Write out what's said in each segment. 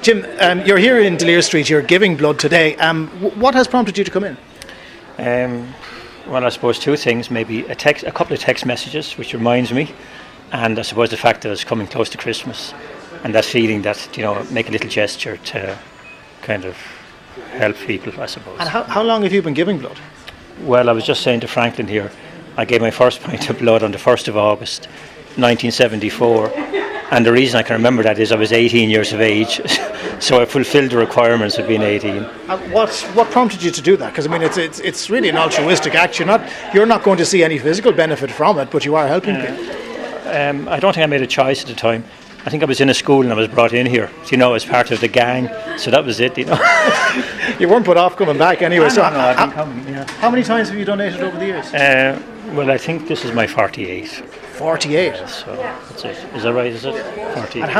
Jim, you're here in Delir Street. You're giving blood today. What has prompted you to come in? Well, I suppose two things. Maybe a couple of text messages, which reminds me, and I suppose the fact that it's coming close to Christmas, and that feeling that make a little gesture to kind of help people, I suppose. And how long have you been giving blood? Well, I was just saying to Franklin here, I gave my first pint of blood on the 1st of August, 1974. And the reason I can remember that is I was 18 years of age, so I fulfilled the requirements of being 18. What prompted you to do that? Because I mean, it's really an altruistic act. You're not going to see any physical benefit from it, but you are helping people. I don't think I made a choice at the time. I think I was in a school and I was brought in here, as part of the gang. So that was it, You weren't put off coming back anyway. I've been coming. Yeah. How many times have you donated over the years? Well, I think this is my 48. 48. So that's it. Is that right? Is it 48? And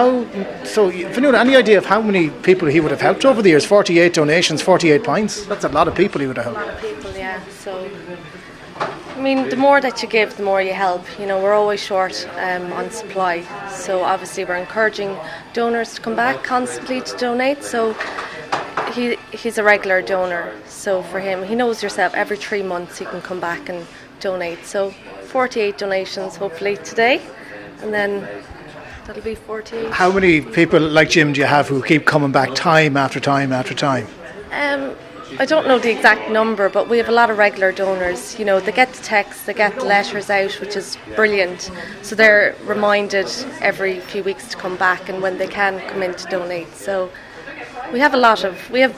Fionnuala, any idea of how many people he would have helped over the years? 48 donations, 48 pints. That's a lot of people he would have helped. A lot of people, yeah. So, I mean, the more that you give, the more you help. We're always short on supply. So obviously, we're encouraging donors to come back constantly to donate. So he's a regular donor. So for him, he knows yourself. Every 3 months, he can come back and donate. So 48 donations hopefully today, and then that'll be 48. How many people like Jim do you have who keep coming back time after time after time? I don't know the exact number, but we have a lot of regular donors. They get the texts, they get the letters out, which is brilliant. So they're reminded every few weeks to come back, and when they can, come in to donate. So we have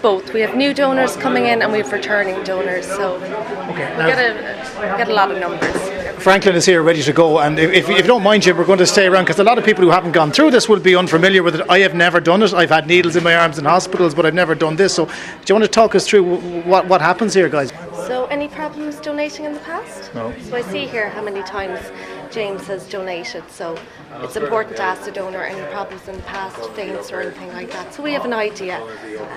both. We have new donors coming in and we have returning donors. So we get a lot of numbers. Franklin is here ready to go, and if you don't mind, Jim, we're going to stay around because a lot of people who haven't gone through this will be unfamiliar with it. I have never done it. I've had needles in my arms in hospitals, but I've never done this. So do you want to talk us through what happens here, guys? So any problems donating in the past? No. So I see here how many times James has donated, so it's important to ask the donor any problems in the past, faints or anything like that, so we have an idea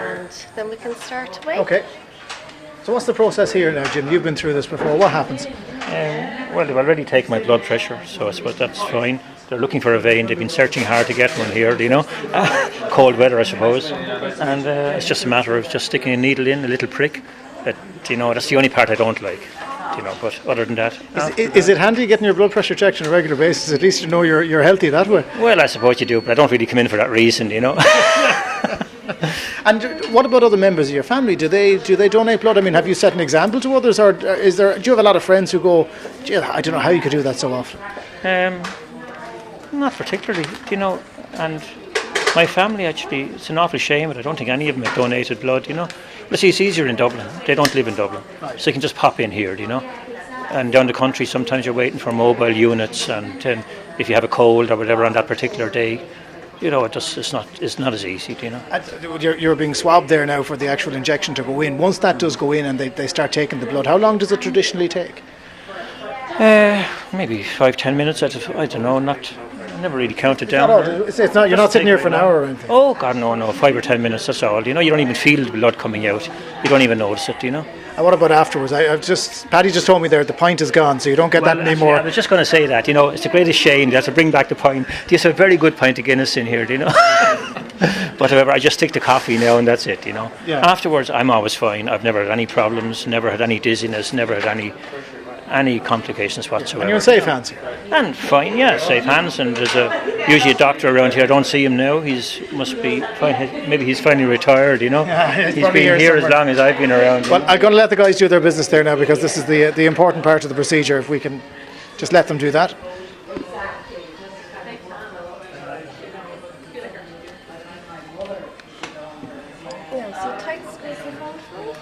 and then we can start away. Okay. So what's the process here now, Jim? You've been through this before. What happens? Well, they've already taken my blood pressure, so I suppose that's fine. They're looking for a vein. They've been searching hard to get one here, cold weather, I suppose. And it's just a matter of just sticking a needle in, a little prick. That's the only part I don't like. But other than that, is it handy getting your blood pressure checked on a regular basis? At least you're healthy that way. Well, I suppose you do, but I don't really come in for that reason, And what about other members of your family? Do they donate blood? I mean, have you set an example to others, or do you have a lot of friends who go, "Gee, I don't know how you could do that so often"? Not particularly, and my family actually, it's an awful shame, but I don't think any of them have donated blood, But see, it's easier in Dublin. They don't live in Dublin, so you can just pop in here, And down the country, sometimes you're waiting for mobile units, and if you have a cold or whatever on that particular day, it's not as easy, You're being swabbed there now for the actual injection to go in. Once that does go in and they start taking the blood, how long does it traditionally take? Maybe 5-10 minutes. I don't know. I never really counted down. It's not. You're not sitting here for an hour or anything. Oh God, no. 5 or 10 minutes. That's all. You don't even feel the blood coming out. You don't even notice it. And what about afterwards? Paddy just told me there the pint is gone, so you don't get that anymore. I was just going to say that. It's the greatest shame. They have to bring back the pint. There's a very good pint of Guinness in here. But however, I just stick to coffee now, and that's it. Yeah. Afterwards, I'm always fine. I've never had any problems. Never had any dizziness. Never had any complications whatsoever. And you're in safe hands? And fine, yeah, safe hands. And there's usually a doctor around here. I don't see him now. Must be fine. Maybe he's finally retired. Yeah, he's been here as long as I've been around. Well, I'm going to let the guys do their business there now, because this is the important part of the procedure. If we can just let them do that. Yeah, so tight squeeze the hand for me.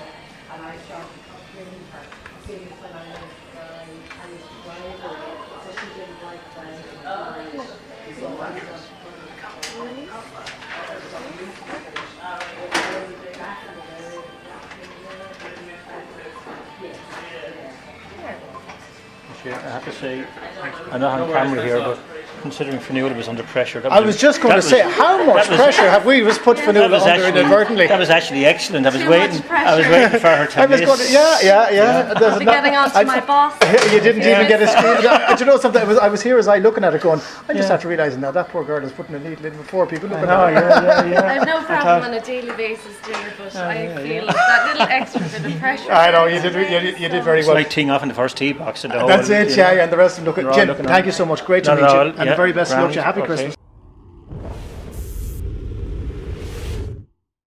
I have to say, I'm not on camera here, but considering Fionnuala was under pressure. I was just going to say, how much pressure have we just put Fionnuala under inadvertently? That was actually excellent. I was Too waiting. much I was pressure. waiting for her to I was miss. going to, yeah. I'll be getting on to my boss. You didn't even get a screen. Do you know something? I was here as I looking at it going, I just have to realise now that poor girl is putting a needle in before people looking at it. I have no problem on a daily basis doing it, but I feel that little extra bit of pressure. I know, you did very It's well. like teeing off in the first tee box. And the whole, That's it, you know. yeah, and the rest of them They're look all Jim, looking thank on. you so much. Great to Not meet at you. all, And the yeah. very best of luck to you. Grand, Happy okay. Christmas.